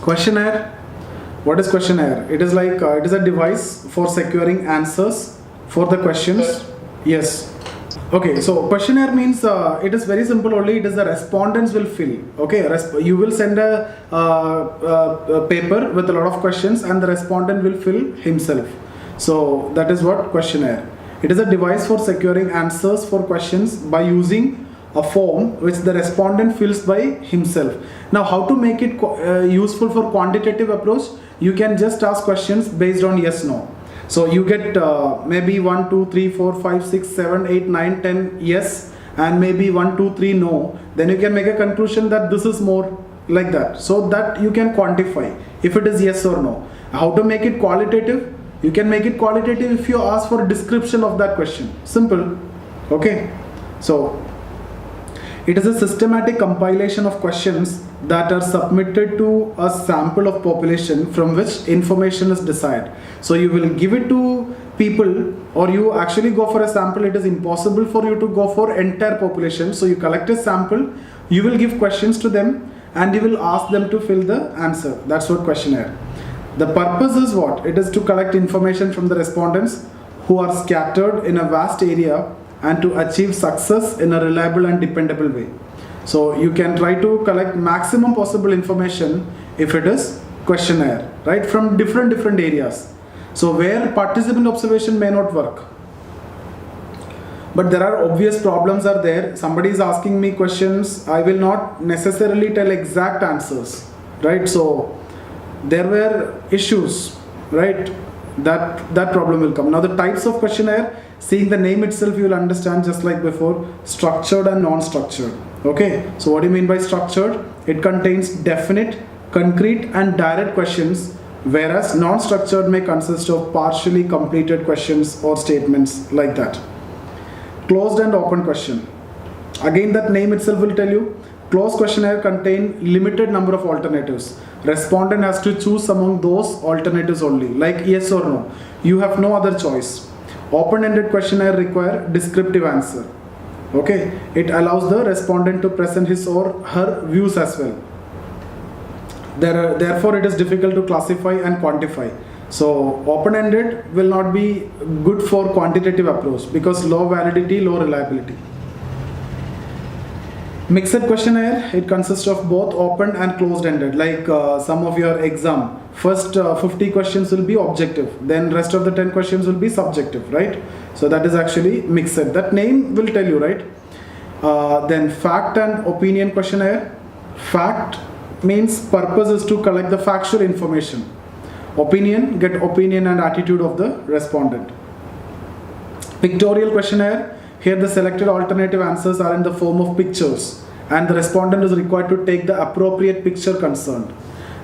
Questionnaire. What is questionnaire? It is like it is a device for securing answers for the questions. Yes. Okay, so questionnaire means it is very simple only. It is the respondents will fill. Okay, you will send a paper with a lot of questions and the respondent will fill himself. So that is what questionnaire. It is a device for securing answers for questions by using a form which the respondent fills by himself. Now, how to make it useful for quantitative approach? You can just ask questions based on yes, no. So you get maybe 1, 2, 3, 4, 5, 6, 7, 8, 9, 10 yes and maybe 1, 2, 3 no. Then you can make a conclusion that this is more like that. So that you can quantify if it is yes or no. How to make it qualitative? You can make it qualitative if you ask for a description of that question. Simple. Okay. So it is a systematic compilation of questions that are submitted to a sample of population from which information is desired. So you will give it to people or you actually go for a sample. It is impossible for you to go for entire population. So you collect a sample, you will give questions to them and you will ask them to fill the answer. That's what questionnaire. The purpose is what? It is to collect information from the respondents who are scattered in a vast area and to achieve success in a reliable and dependable way. So you can try to collect maximum possible information if it is questionnaire, right, from different areas. So where participant observation may not work. But there are obvious problems are there. Somebody is asking me questions, I will not necessarily tell exact answers, right? So there were issues, right? That problem will come. Now the types of questionnaire, seeing the name itself you will understand just like before, structured and non-structured. Okay, so what do you mean by structured? It contains definite, concrete and direct questions, whereas non-structured may consist of partially completed questions or statements like that. Closed and open question. Again, that name itself will tell you, closed questionnaire contain limited number of alternatives. Respondent has to choose among those alternatives only, like yes or no. You have no other choice. Open-ended questionnaire require descriptive answer. Okay, it allows the respondent to present his or her views as well. Therefore, it is difficult to classify and quantify. So, open-ended will not be good for quantitative approach because low validity, low reliability. Mixed questionnaire, it consists of both open and closed-ended, like some of your exam. First 50 questions will be objective, then rest of the 10 questions will be subjective, right? So that is actually mixed. That name will tell you, right? Then fact and opinion questionnaire. Fact means purpose is to collect the factual information. Opinion, get opinion and attitude of the respondent. Pictorial questionnaire. Here the selected alternative answers are in the form of pictures and the respondent is required to take the appropriate picture concerned.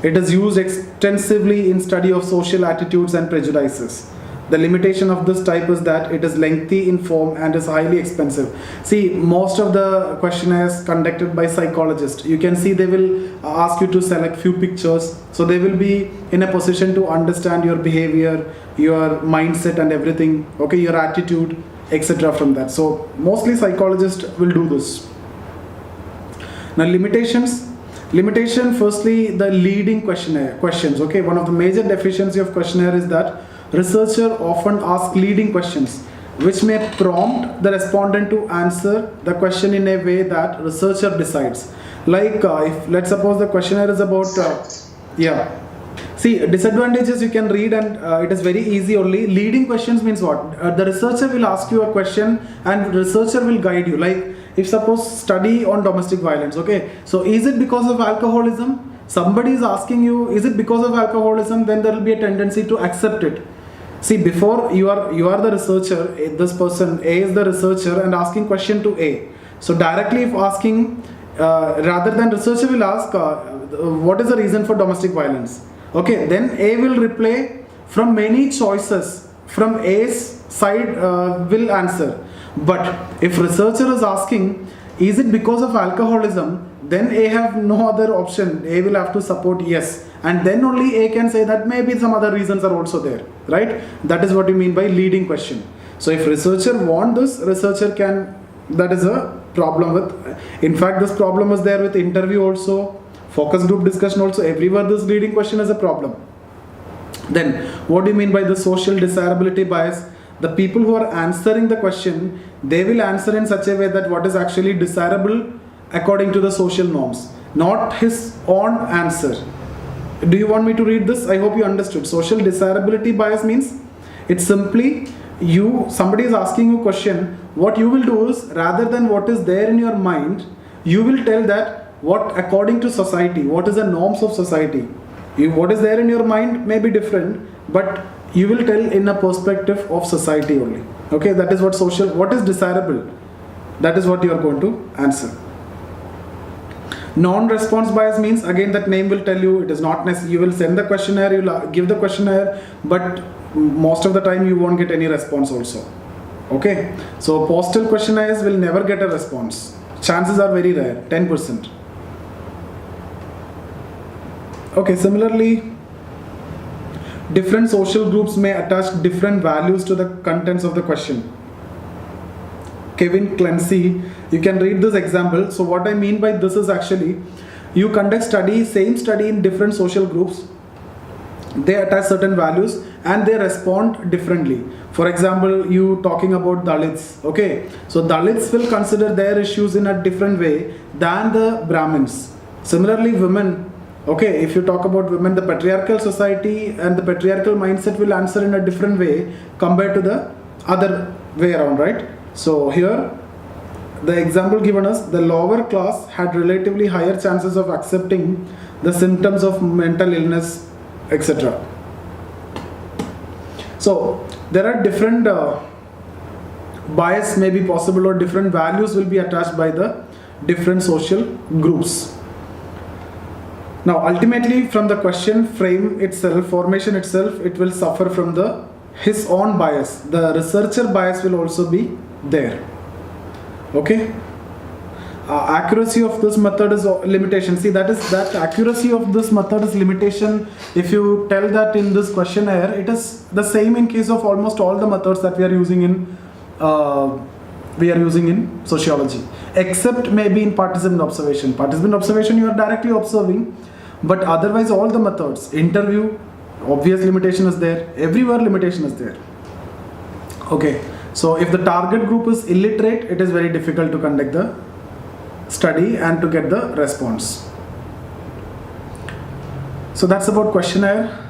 It is used extensively in study of social attitudes and prejudices. The limitation of this type is that it is lengthy in form and is highly expensive. See, most of the questionnaires conducted by psychologists, you can see they will ask you to select few pictures. So they will be in a position to understand your behavior, your mindset and everything, okay, your attitude, etc. from that. So mostly psychologists will do this. Now limitations. Limitation, firstly, the leading questions. Okay, one of the major deficiency of questionnaire is that researcher often ask leading questions which may prompt the respondent to answer the question in a way that researcher decides. Like if let's suppose the questionnaire is about see, disadvantages you can read and it is very easy only. Leading questions means what? The researcher will ask you a question and researcher will guide you. Like if suppose study on domestic violence, okay, so is it because of alcoholism? Somebody is asking you, is it because of alcoholism? Then there will be a tendency to accept it. See, before you are the researcher, this person A is the researcher and asking question to A. So directly if asking, rather than researcher will ask, what is the reason for domestic violence? Okay, then A will reply from many choices. From A's side will answer. But if researcher is asking, is it because of alcoholism? Then A have no other option. A will have to support yes. And then only A can say that maybe some other reasons are also there. Right? That is what you mean by leading question. So if researcher want this, researcher can, that is a problem with, in fact this problem is there with interview also. Focus group discussion also, everywhere this leading question is a problem. Then what do you mean by the social desirability bias? The people who are answering the question, they will answer in such a way that what is actually desirable according to the social norms, not his own answer. Do you want me to read this? I hope you understood. Social desirability bias means it's simply somebody is asking you a question. What you will do is, rather than what is there in your mind, you will tell that what according to society, what is the norms of society. What is there in your mind may be different, but you will tell in a perspective of society only. Okay, that is what is desirable. That is what you are going to answer. Non-response bias means, again, that name will tell you, it is not necessary. You will send the questionnaire, you will give the questionnaire, but most of the time you won't get any response also. Okay, so postal questionnaires will never get a response. Chances are very rare, 10%. Okay, similarly, different social groups may attach different values to the contents of the question. Kevin Clancy, you can read this example. So what I mean by this is, actually you conduct same study in different social groups, they attach certain values and they respond differently. For example, you talking about Dalits, okay, so Dalits will consider their issues in a different way than the Brahmins. Similarly, women, okay, if you talk about women, the patriarchal society and the patriarchal mindset will answer in a different way compared to the other way around, right? So here, the example given us, the lower class had relatively higher chances of accepting the symptoms of mental illness, etc. So there are different bias may be possible, or different values will be attached by the different social groups. Now ultimately, from the question formation itself, it will suffer from his own bias. The researcher bias will also be there. Okay, accuracy of this method is limitation. See, that accuracy of this method is limitation. If you tell that in this questionnaire, it is the same in case of almost all the methods that we are using in sociology, except maybe in participant observation. Participant observation, you are directly observing, but otherwise all the methods, interview, obvious limitation is there, everywhere limitation is there. Okay, so if the target group is illiterate, it is very difficult to conduct the study and to get the response. So that's about questionnaire.